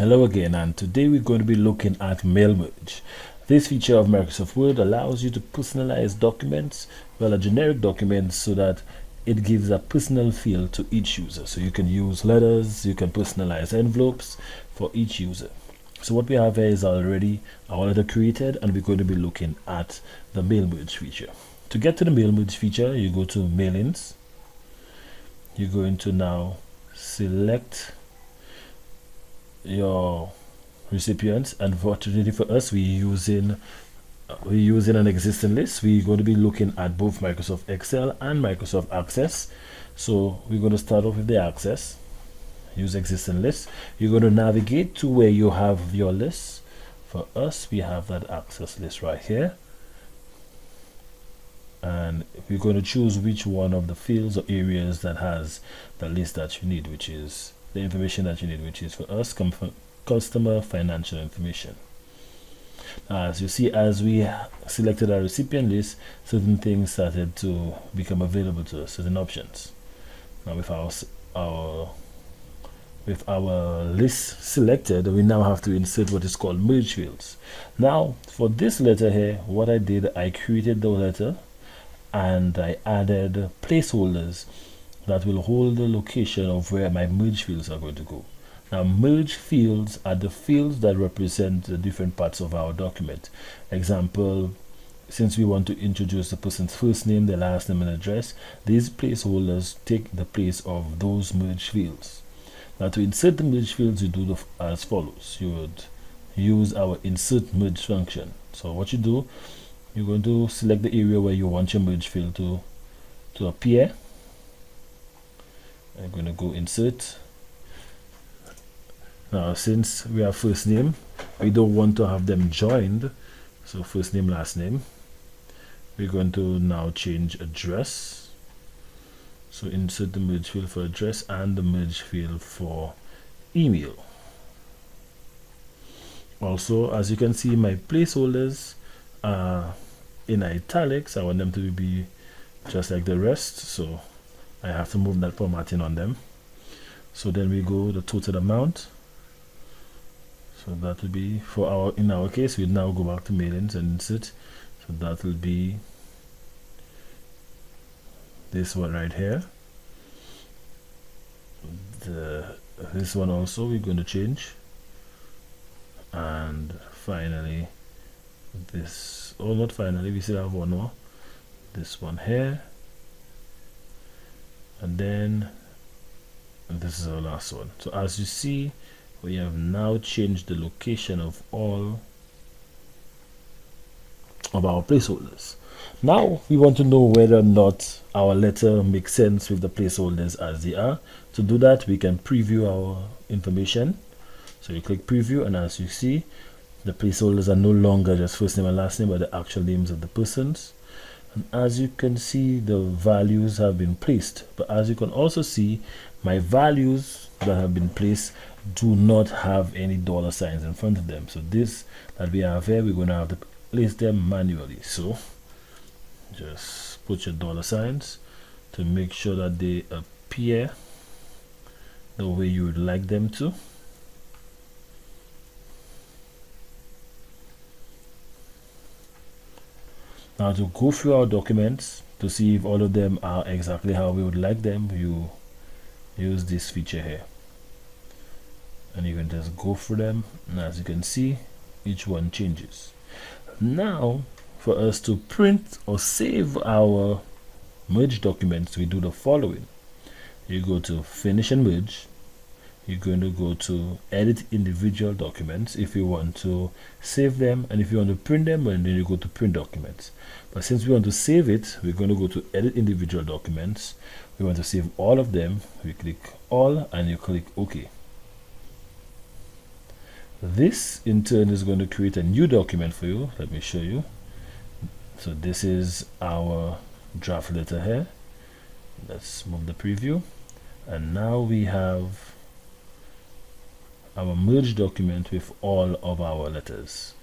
Hello again, and today we're going to be looking at Mail Merge. This feature of Microsoft Word allows you to personalize documents, well, a generic document, so that it gives a personal feel to each user. So you can use letters, you can personalize envelopes for each user. So what we have here is already our letter created, and we're going to be looking at the Mail Merge feature. To get to the Mail Merge feature, you go to Mailings. You're going to now select your recipients, and fortunately for us, we're using an existing list. We're going to be looking at both Microsoft Excel and Microsoft Access. So we're going to start off with the Access. Use existing list. You're going to navigate to where you have your list. For us, we have that Access list right here, and we're going to choose which one of the fields or areas that has the list that you need, which is the information that you need, which is for us customer financial information. As you see, as we selected our recipient list, certain things started to become available to us, certain options. Now with our list selected, we now have to insert what is called merge fields. Now for this letter here, what I did, I created the letter and I added placeholders that will hold the location of where my merge fields are going to go. Now merge fields are the fields that represent the different parts of our document. Example, since we want to introduce the person's first name, their last name and address, these placeholders take the place of those merge fields. Now to insert the merge fields, you do as follows. You would use our insert merge function. So what you do, you're going to select the area where you want your merge field to appear. I'm going to go insert. Now since we have first name, we don't want to have them joined, so first name, last name. We're going to now change address, so insert the merge field for address and the merge field for email. Also, as you can see, my placeholders are in italics. I want them to be just like the rest, so I have to move that formatting on them. So then we go the total amount. So that will be for in our case, we now go back to mailings and insert. So that will be this one right here. This one also we're going to change. And finally this, oh not finally, we still have one more. This one here. And then this is our last one. So as you see, we have now changed the location of all of our placeholders. Now we want to know whether or not our letter makes sense with the placeholders as they are. To do that, we can preview our information. So you click preview, and as you see, the placeholders are no longer just first name and last name, but the actual names of the persons. And as you can see, the values have been placed, but as you can also see, my values that have been placed do not have any dollar signs in front of them. So this that we have here, we're going to have to place them manually. So just put your dollar signs to make sure that they appear the way you would like them to. Now to go through our documents to see if all of them are exactly how we would like them, you use this feature here. And you can just go through them, and as you can see, each one changes. Now for us to print or save our merge documents, we do the following. You go to finish and merge. You're going to go to edit individual documents if you want to save them, and if you want to print them, and then you go to print documents. But since we want to save it, we're going to go to edit individual documents. We want to save all of them. We click all and you click OK. This in turn is going to create a new document for you. Let me show you. So this is our draft letter here. Let's move the preview, and now we have our merge document with all of our letters.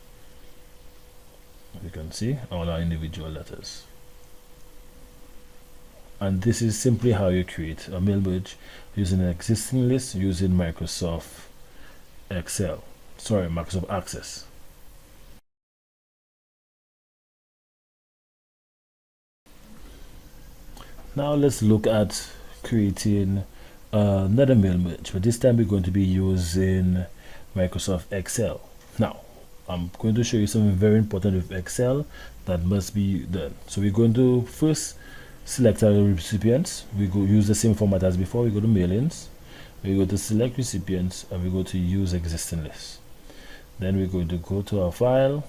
You can see all our individual letters. And this is simply how you create a mail merge using an existing list using Microsoft Excel. Sorry, Microsoft Access. Now let's look at creating another mail merge, but this time we're going to be using Microsoft Excel. Now I'm going to show you something very important with Excel that must be done. So we're going to first select our recipients. We go use the same format as before. We go to mailings, we go to select recipients, and we go to use existing list. Then we're going to go to our file,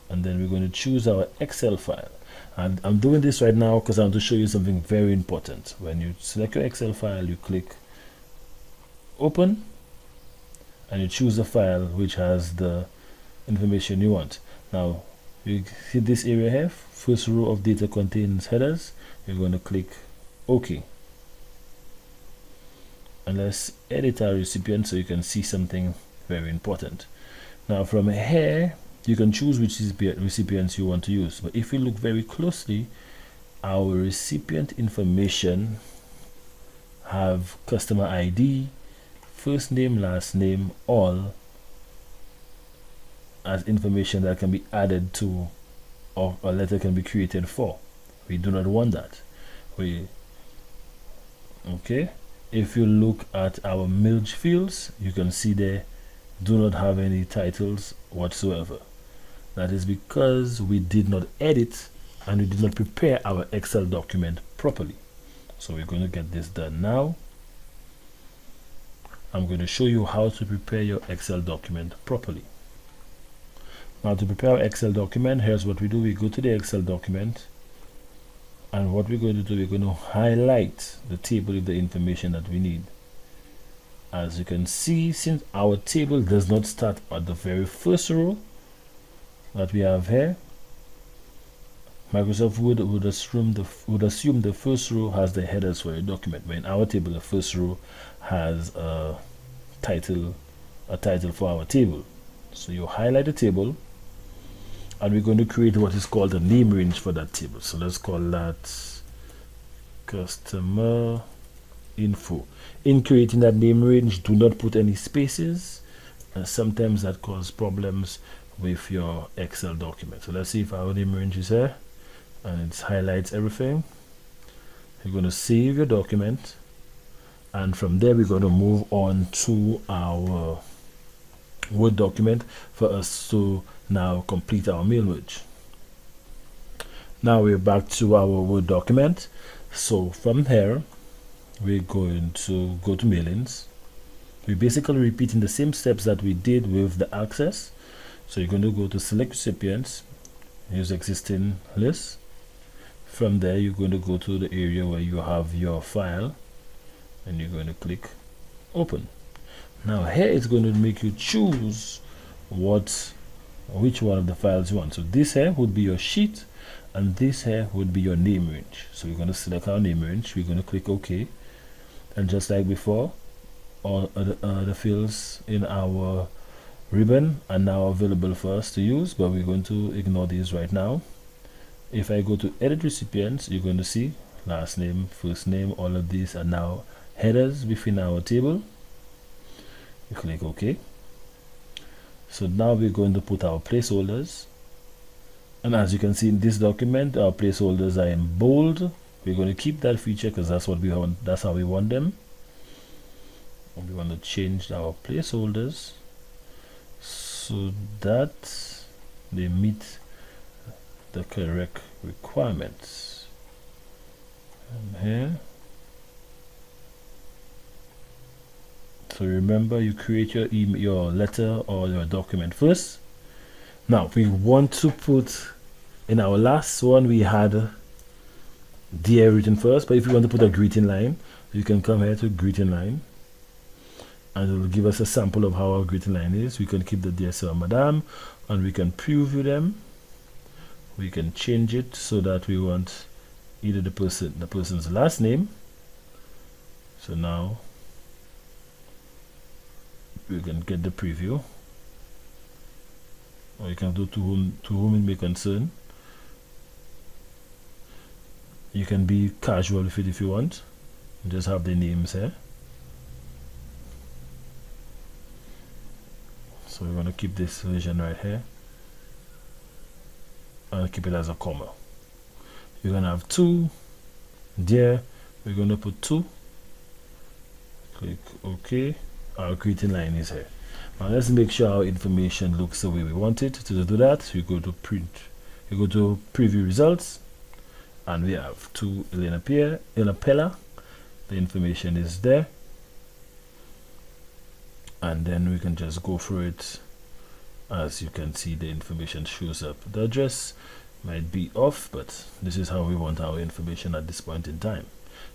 and then we're going to choose our Excel file. And I'm doing this right now because I want to show you something very important. When you select your Excel file, you click open, and you choose the file which has the information you want. Now you see this area here, first row of data contains headers. You're going to click OK, and let's edit our recipient so you can see something very important. Now from here you can choose which recipients you want to use, but if you look very closely, our recipient information have customer ID, first name, last name, all as information that can be added to, or a letter can be created for. We do not want that. Okay, if you look at our merge fields, you can see they do not have any titles whatsoever. That is because we did not edit and we did not prepare our Excel document properly. So we're going to get this done now. I'm going to show you how to prepare your Excel document properly. Now to prepare our Excel document, here's what we do. We go to the Excel document, and what we're going to do, we're going to highlight the table with the information that we need. As you can see, since our table does not start at the very first row that we have here, Microsoft Word would assume the first row has the headers for your document. But in our table, the first row has a title for our table. So you highlight the table, and we're going to create what is called a name range for that table. So let's call that customer info. In creating that name range, do not put any spaces. Sometimes that causes problems with your Excel document. So let's see if our name range is here, and it highlights everything. You're going to save your document, and from there we're going to move on to our Word document for us to now complete our mail merge. Now we're back to our Word document. So from here we're going to go to mailings. We're basically repeating the same steps that we did with the access. So you're going to go to select recipients, use existing list. From there you're going to go to the area where you have your file, and you're going to click open. Now here it's going to make you choose which one of the files you want. So this here would be your sheet, and this here would be your name range. So we're going to select our name range, we're going to click OK, and just like before, all the fields in our ribbon are now available for us to use, but we're going to ignore these right now. If I go to edit recipients, you're going to see last name, first name, all of these are now headers within our table. You click OK. So now we're going to put our placeholders, and as you can see in this document, our placeholders are in bold. We're going to keep that feature because that's what we want, that's how we want them. And we want to change our placeholders so that they meet the correct requirements. And here, so remember, you create your email, your letter or your document first. Now we want to put, in our last one we had dear written first, but if you want to put a greeting line, you can come here to greeting line, and it will give us a sample of how our greeting line is. We can keep the dear sir, madam, and we can preview them. We can change it so that we want either the person's last name. So now we can get the preview, or you can do to whom it may concern. You can be casual with it if you want, just have the names here. So we're going to keep this version right here and keep it as a comma. You're going to have 2 there. We're going to put 2. Click OK. Our greeting line is here. Now let's make sure our information looks the way we want it. To do that, you go to print. You go to preview results, and we have 2 Elena Pella. The information is there, and then we can just go through it. As you can see, the information shows up. The address might be off, but this is how we want our information at this point in time.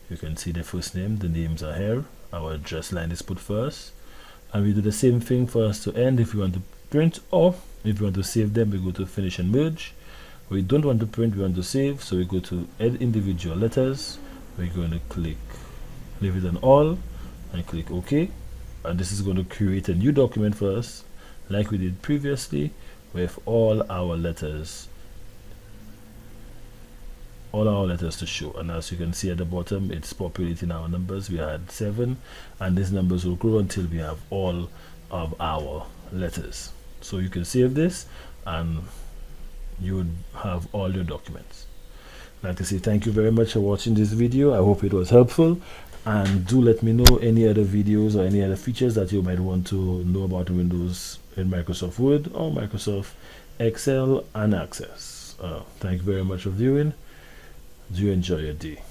You can see the first name, the names are here, our address line is put first, and we do the same thing for us to end. If you want to print, or if you want to save them, we go to finish and merge. We don't want to print, we want to save, so we go to add individual letters. We're going to click leave it on all and click OK, and this is going to create a new document for us like we did previously with all our letters to show. And as you can see at the bottom, it's populating our numbers. We had 7, and these numbers will grow until we have all of our letters. So you can save this and you would have all your documents. I'd like to say thank you very much for watching this video. I hope it was helpful, and do let me know any other videos or any other features that you might want to know about Windows in Microsoft Word or Microsoft Excel and Access. Thank you very much for viewing. Do enjoy your day.